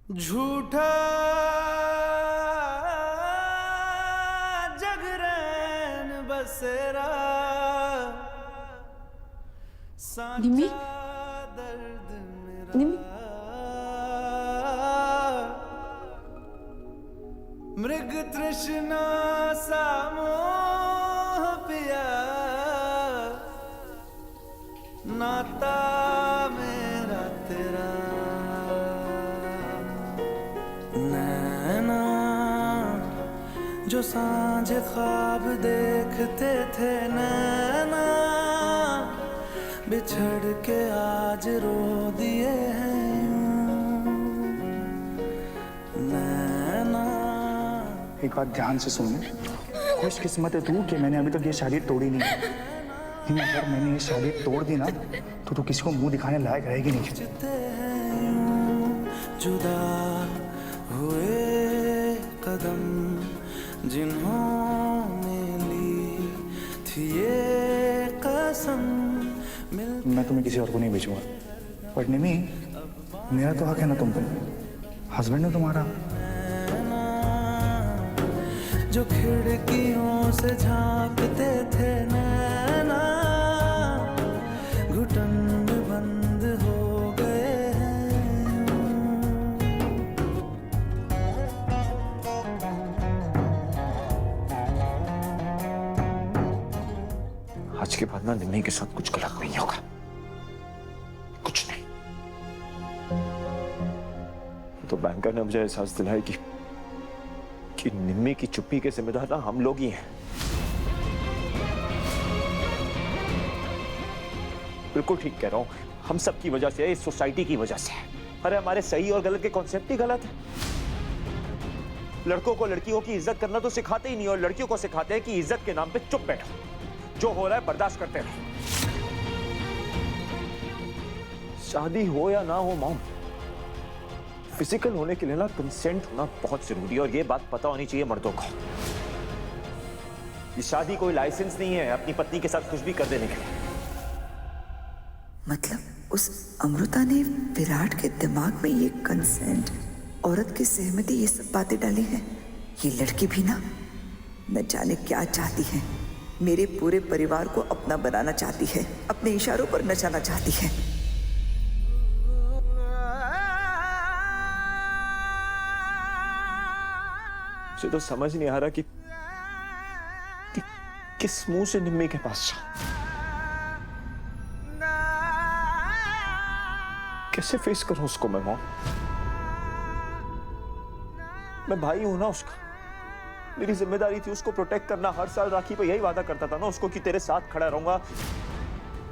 झूठा जगरैन बसेरा निम्मी? सांचा दर्द मेरा निम्मी? मृग तृष्णा सा मोह पिया नाता मेरा तेरा नैना जो सांझ ख्वाब देखते थे नैना बिछड़ के आज रो दिए हैं नैना। एक बात ध्यान से सुन, खुशकिस्मत है तू कि मैंने अभी तक ये शादी तोड़ी नहीं। अगर मैंने ये शादी तोड़ दी ना तो तू किसी को मुंह दिखाने लायक रहेगी नहीं। जुदा हुए कदम जिन्होंने ली थी ये कसम। मैं तुम्हें किसी और को नहीं बेचूंगा, बट निमी मेरा तो हक है ना तुम पे, हस्बैंड है तुम्हारा। जो खिड़कियों से झांकते थे नैना घुटन बंद हो गए हैं। आज के बाद ना निम्मी के साथ कुछ गलत नहीं होगा, कुछ नहीं। तो बैंकर ने मुझे एहसास दिलाया कि निम्मी की चुप्पी के जिम्मेदार ना हम लोग ही हैं। बिल्कुल ठीक कह रहा हूं, हम सब की वजह से, इस सोसाइटी की वजह से। अरे हमारे सही और गलत के कॉन्सेप्ट ही गलत है। लड़कों को लड़कियों की इज्जत करना तो सिखाते ही नहीं, और लड़कियों को सिखाते हैं कि इज्जत के नाम पे चुप बैठो, जो हो रहा है बर्दाश्त करते रहो। शादी हो या ना हो मॉम, फिजिकल होने के लिए ना कंसेंट होना बहुत जरूरी है, और ये बात पता होनी चाहिए मर्दों को। ये शादी कोई लाइसेंस नहीं है अपनी पत्नी के साथ कुछ भी कर देने के लिए। मतलब उस अमृता ने विराट के दिमाग में ये कंसेंट, औरत की सहमति, ये सब बातें डाली हैं। ये लड़की भी ना न जाने क्या चाहती है, मेरे पूरे परिवार को अपना बनाना चाहती है, अपने इशारों पर नचाना चाहती है। मुझे तो समझ नहीं आ रहा कि किस मुंह से निम्मी के पास जाऊं, कैसे फेस करूं उसको मैं मॉम। मैं भाई हूं ना उसका, मेरी जिम्मेदारी थी उसको प्रोटेक्ट करना। हर साल राखी पे यही वादा करता था ना उसको कि तेरे साथ खड़ा रहूंगा,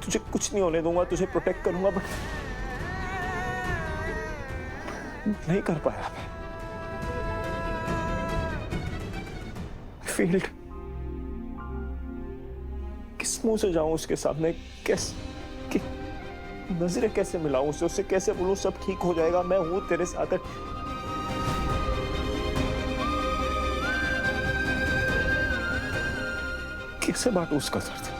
तुझे कुछ नहीं होने दूंगा, तुझे प्रोटेक्ट करूंगा, बट नहीं कर पाया मैं। फेल्ड। किस मुंह से जाऊं उसके सामने, कैसे नजरें कैसे मिलाऊं उससे कैसे बोलूं सब ठीक हो जाएगा, मैं हूं तेरे साथ। कैसे बांटूं उसका दर्द।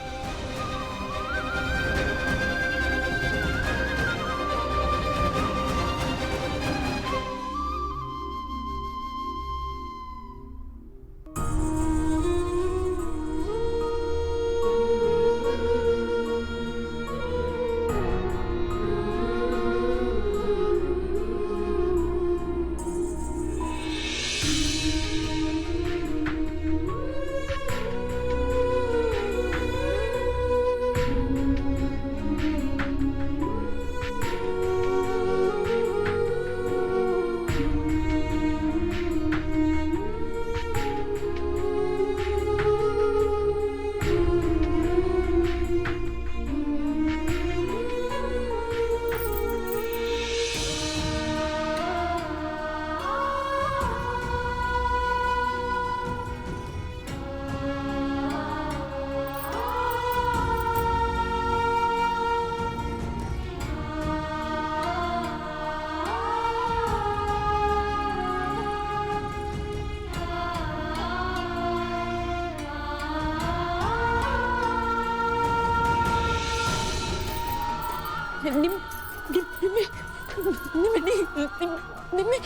निम्मी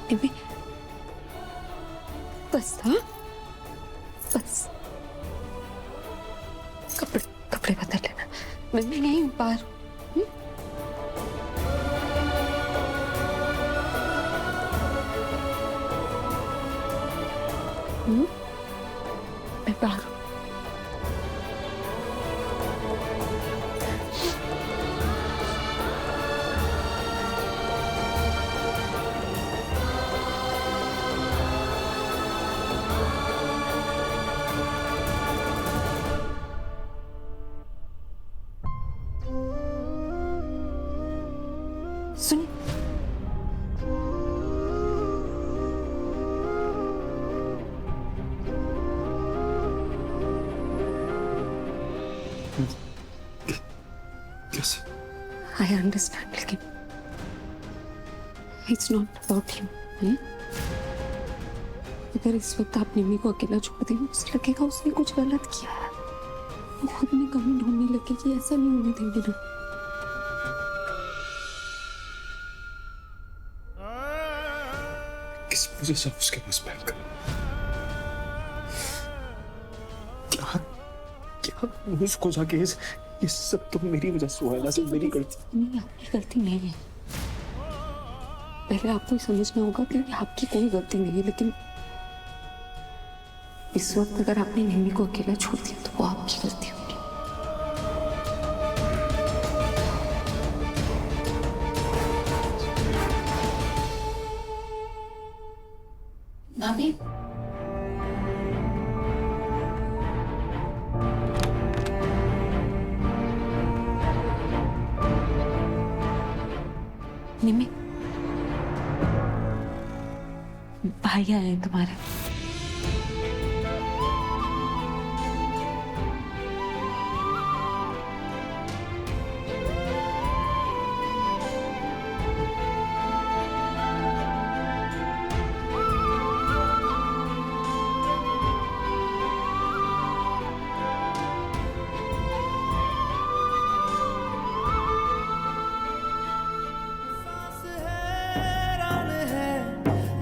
निम्मी बस था बस कपड़े बदल लेना मैं नहीं हूँ बाहर मैं बाहर हूँ। सुनिए कैसे? आई अंडरस्टैंड लेकिन इट्स नॉट अबाउट यू। अगर इस वक्त आप निम्मी को अकेला छोड़ दें उसे लगेगा उसने कुछ गलत किया है, वो खुद में कमी ढूंढने लगेगी, ऐसा नहीं होने देंगे ना। किस वजह से उसके पास बैठ कर क्या क्या उसको जाके ये सब तो मेरी वजह से हुआ है ना, सब मेरी गलती नहीं, आपकी गलती नहीं है। पहले आपको समझना होगा कि आपकी कोई गलती नहीं है, लेकिन इस वक्त अगर आपने निम्मी को अकेला छोड़ दिया तो वो आपकी गलती होगी। भाभी निम्मी भाई आए हैं तुम्हारे।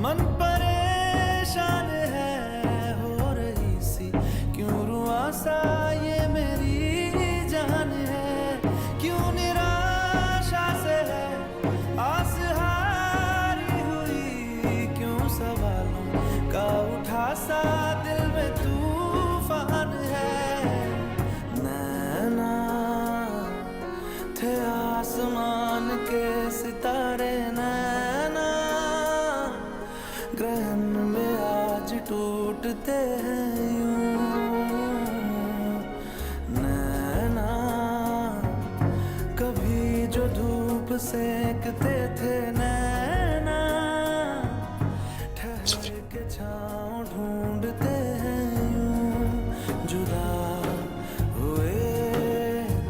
मन परेशान है हो रही सी, क्यों रुआसा ये मेरी जान है, क्यों निराशा से है आस हारी हुई, क्यों सवालों का उठा सा दिल में तूफान है। नैना थे आसमान के सितारे, नैना ग्रहण में आज टूटते हैं यूं, नैना कभी जो धूप सेकते थे, नैना ठहर के छाँव ढूंढते हैं यूं, जुदा हुए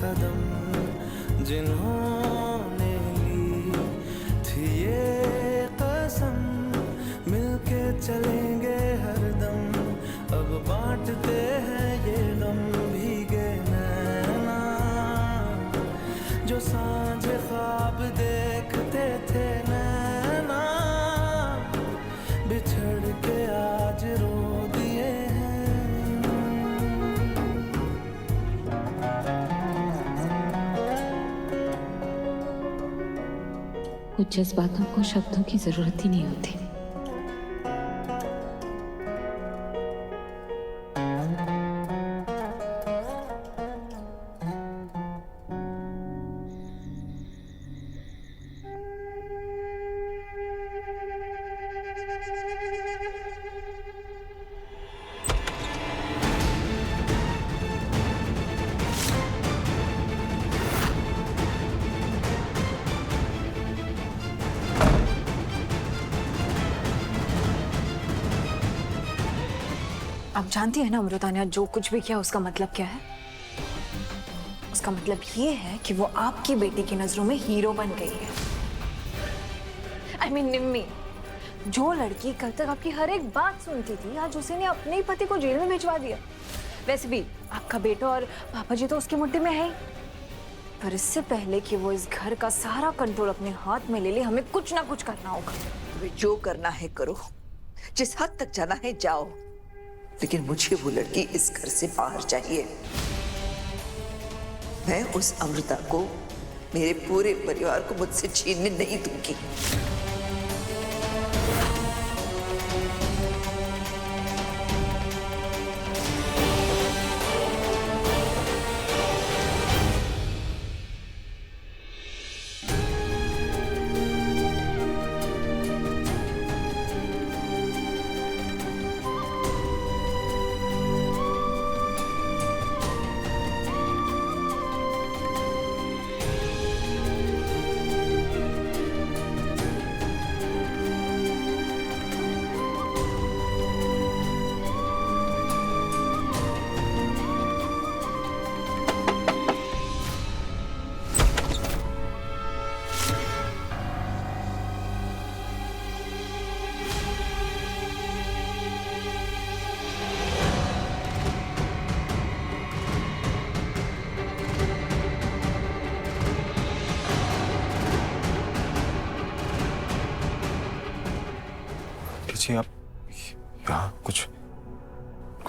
कदम जिन्होंने ली थी ये कसम, मिलके चलेंगे हरदम, अब बांटते हैं ये गम। भीगे नैना जो सांझ ख्वाब देखते थे, नैना बिछड़ के आज रो दिए हैं। कुछ जज्बातों को शब्दों की जरूरत ही नहीं होती। आप जानती है ना अमृता ने जो कुछ भी किया उसका मतलब क्या है? उसका मतलब ये है कि वो आपकी बेटी की नजरों में हीरो बन गई है। I mean, निम्मी, जो लड़की कल तक आपकी हर एक बात सुनती थी, आज उसे ने अपने ही पति को जेल में भिजवा दिया। वैसे भी आपका बेटा और पापा जी तो उसकी मुट्ठी में है ही। पर इससे पहले कि वो इस घर का सारा कंट्रोल अपने हाथ में ले ले, हमें कुछ ना कुछ करना होगा। तुम्हें जो करना है करो, जिस हद तक जाना है जाओ, लेकिन मुझे वो लड़की इस घर से बाहर चाहिए। मैं उस अमृता को, मेरे पूरे परिवार को मुझसे छीनने नहीं दूंगी। जी आप यहाँ कुछ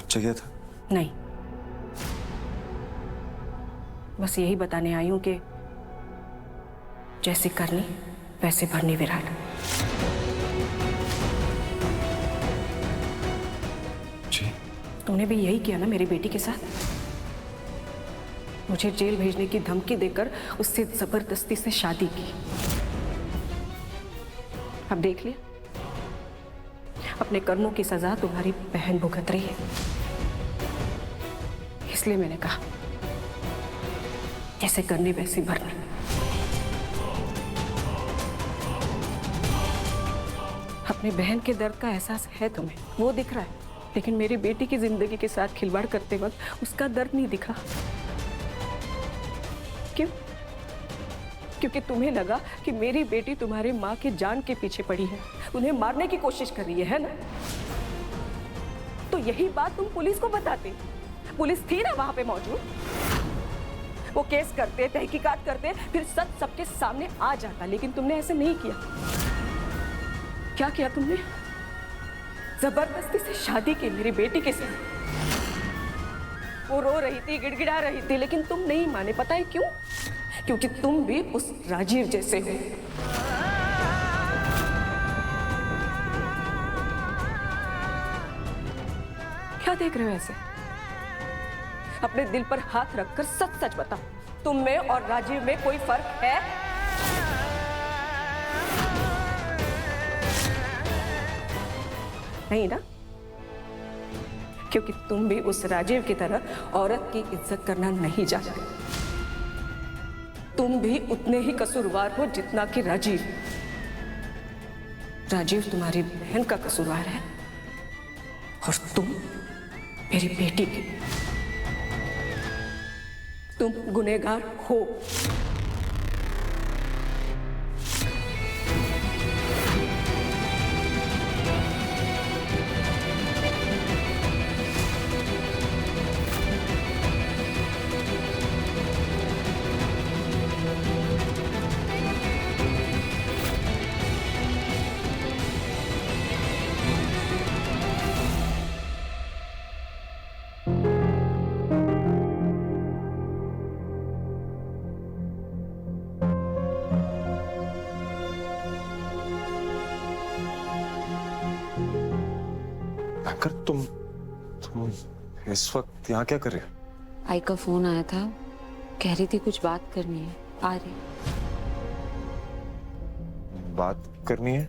चाहिए था? नहीं, बस यही बताने आई हूं कि जैसे करनी वैसे भरनी विराट। जी तूने भी यही किया ना मेरी बेटी के साथ? मुझे जेल भेजने की धमकी देकर उससे जबरदस्ती से शादी की। अब देख लिया, अपने कर्मों की सजा तुम्हारी बहन भुगत रही है। इसलिए मैंने कहा जैसे करनी वैसी भरनी। अपनी बहन के दर्द का एहसास है तुम्हें, वो दिख रहा है, लेकिन मेरी बेटी की जिंदगी के साथ खिलवाड़ करते वक्त उसका दर्द नहीं दिखा। क्यों? क्योंकि तुम्हें लगा कि मेरी बेटी तुम्हारे माँ की जान के पीछे पड़ी है, उन्हें मारने की कोशिश कर रही है ना? तो यही बात तुम पुलिस को बताते। पुलिस थी ना वहां पे मौजूद, वो केस करते, तहकीकात करते, फिर सच सबके सामने आ जाता, लेकिन तुमने ऐसे नहीं किया। क्या किया तुमने? जबरदस्ती से शादी की मेरी बेटी के साथ। वो रो रही थी, गिड़गिड़ा रही थी, लेकिन तुम नहीं माने। पता है क्यों? क्योंकि तुम भी उस राजीव जैसे हो। क्या देख रहे हो ऐसे? अपने दिल पर हाथ रखकर सच सच बताओ, तुम में और राजीव में कोई फर्क है? नहीं ना? क्योंकि तुम भी उस राजीव की तरह औरत की इज्जत करना नहीं जानते। तुम भी उतने ही कसूरवार हो जितना कि राजीव। राजीव तुम्हारी बहन का कसूरवार है और तुम मेरी बेटी की। तुम गुनहगार हो। अंकल तुम इस वक्त यहाँ क्या कर रहे हो? आई का फोन आया था, कह रही थी कुछ बात करनी है, आ रही। बात करनी है?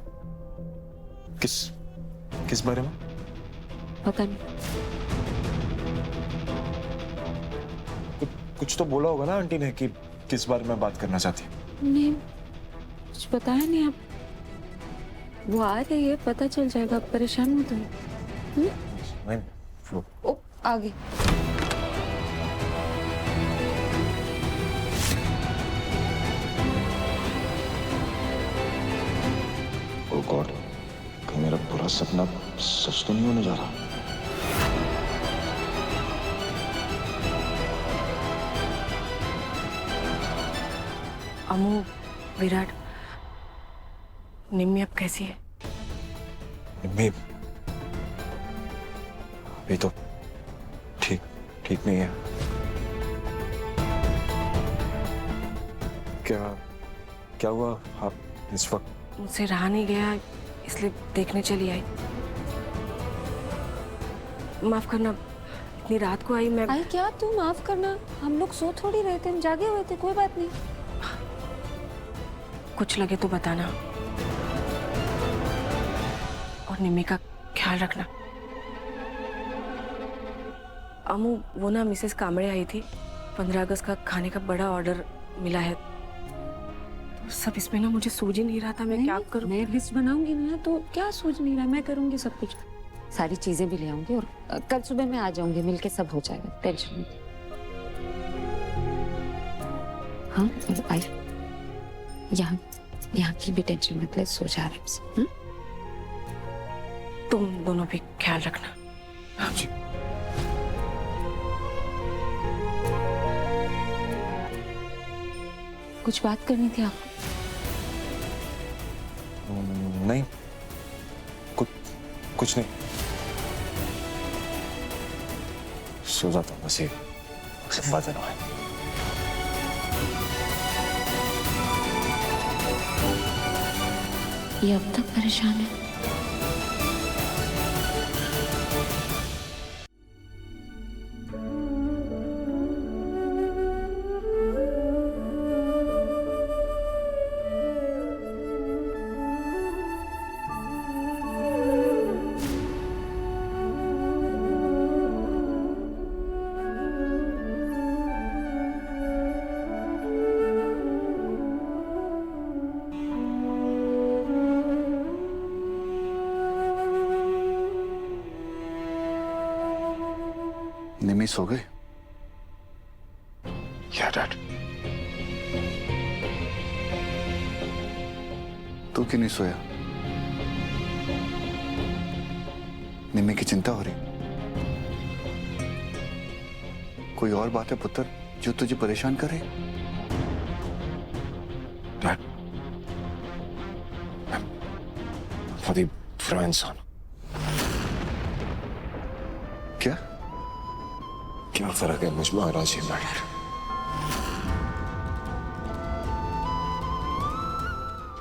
किस बारे में? पता नहीं। कुछ तो बोला होगा ना आंटी ने कि किस बारे में बात करना चाहती है। नहीं, कुछ बताया नहीं। अब वो आ रही है, पता चल जाएगा, परेशान मत हो। नहीं, ओ आगे। ओह गॉड, कहीं मेरा बुरा सपना सच तो नहीं होने जा रहा। अमू, विराट, निम्मी अब कैसी है? निम्मी अभी तो ठीक ठीक नहीं है। क्या क्या हुआ आप इस वक्त? मुझसे रहा नहीं गया इसलिए देखने चली आई। माफ करना, इतनी रात को आई मैं। आई क्या तू माफ करना, हम लोग सो थोड़ी रहे थे, हम जागे हुए थे, कोई बात नहीं। कुछ लगे तो बताना और निम्मी का ख्याल रखना। अमू, वो ना मिसेस कामड़े आई थी, 15 अगस्त का खाने का बड़ा ऑर्डर मिला है। तो सब इसमें ना मुझे सूझ ही नहीं रहा था मैं क्या करूं। मैं लिस्ट बनाऊंगी ना, तो क्या सोच नहीं रहा, मैं करूंगी सब कुछ। सारी चीजें भी ले आऊंगी और कल सुबह मैं आ जाऊंगी, मिलके सब हो जाएगा, टेंशन नहीं। हाँ आई, यहाँ की भी टेंशन मत ले, सो जा आराम से। तुम दोनों भी ख्याल रखना। हाँ जी। कुछ बात करनी थी आपको? नहीं, कुछ नहीं। सो जाता हूँ बस, ये सब बातें ना है। ये अब तक परेशान है। निम्मी सो गए? या डैड। तू क्यों नहीं सोया? निम्मी की चिंता हो रही? कोई और बात है पुत्र जो तुझे परेशान करे? डैड, मैं बहुत ही बुरा इंसान हूं। क्या? क्या फर्क है मुझ में और राजीव में?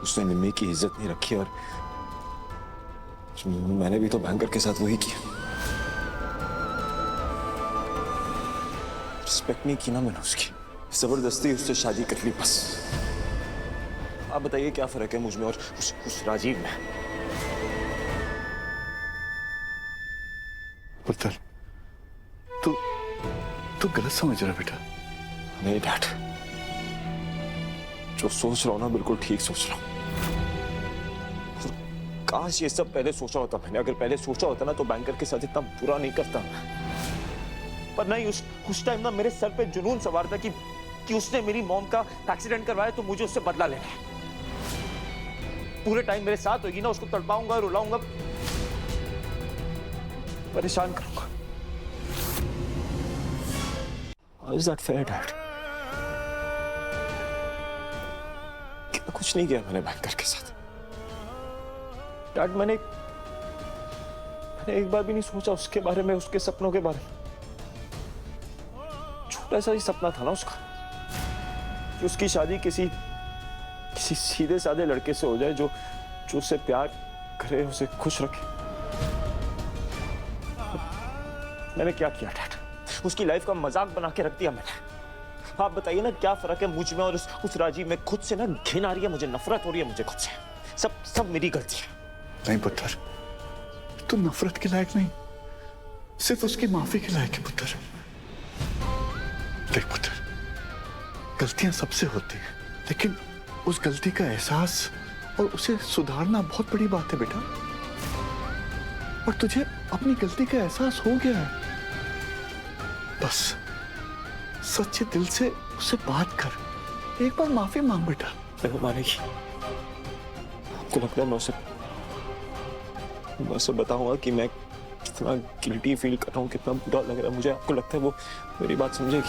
उसने निम्मी की इज्जत नहीं रखी और मैंने भी तो बैंकर के साथ वही किया। रिस्पेक्ट नहीं की ना मैंने उसकी, जबरदस्ती उससे शादी कर ली बस। आप बताइए क्या फर्क है मुझ में और उस राजीव में? पुत्र, तू गलत समझ रहा बेटा। नहीं डैड, जो सोच रहा हूं ना बिल्कुल ठीक सोच रहा हूं। काश ये सब पहले सोचा होता मैंने। अगर पहले सोचा होता ना तो बैंकर के साथ इतना बुरा नहीं करता। पर नहीं, उस टाइम ना मेरे सर पे जुनून सवार था कि उसने मेरी मॉम का एक्सीडेंट करवाया तो मुझे उससे बदला लेना है। पूरे टाइम मेरे साथ होगी ना, उसको तड़पाऊंगा, रुलाऊंगा, परेशान करूंगा। How is that fair, Dad? कुछ नहीं किया मैंने बैंकर के साथ। डैड, मैंने एक बार भी नहीं सोचा उसके बारे में, उसके सपनों के बारे में। छोटा सा ही सपना था ना उसका कि उसकी शादी किसी सीधे साधे लड़के से हो जाए जो उससे प्यार करे, उसे खुश रखे। मैंने क्या किया डैड? उसकी लाइफ का मजाक बना के रख दिया मैंने। आप बताइए ना क्या फर्क है मुझ में और उस राजीव में? खुद से ना घिन आ रही है मुझे, नफरत हो रही है मुझे खुद से। सब मेरी गलती है। नहीं पुत्र, तू नफरत के लायक नहीं, सिर्फ उसकी माफी के लायक है पुत्र। देख पुत्र, गलतियां सबसे होती हैं, लेकिन उस गलती का एहसास और उसे सुधारना बहुत बड़ी बात है बेटा। और तुझे अपनी गलती का एहसास हो गया है। बस सच्चे दिल से उससे बात कर, एक बार माफी मांग बेटा। नहीं मानेगी। आपको लगता है मैं उसे बताऊंगा कि मैं कितना गिल्टी फील कर रहा हूँ, कितना बुरा लग रहा है मुझे? आपको लगता है वो मेरी बात समझेगी?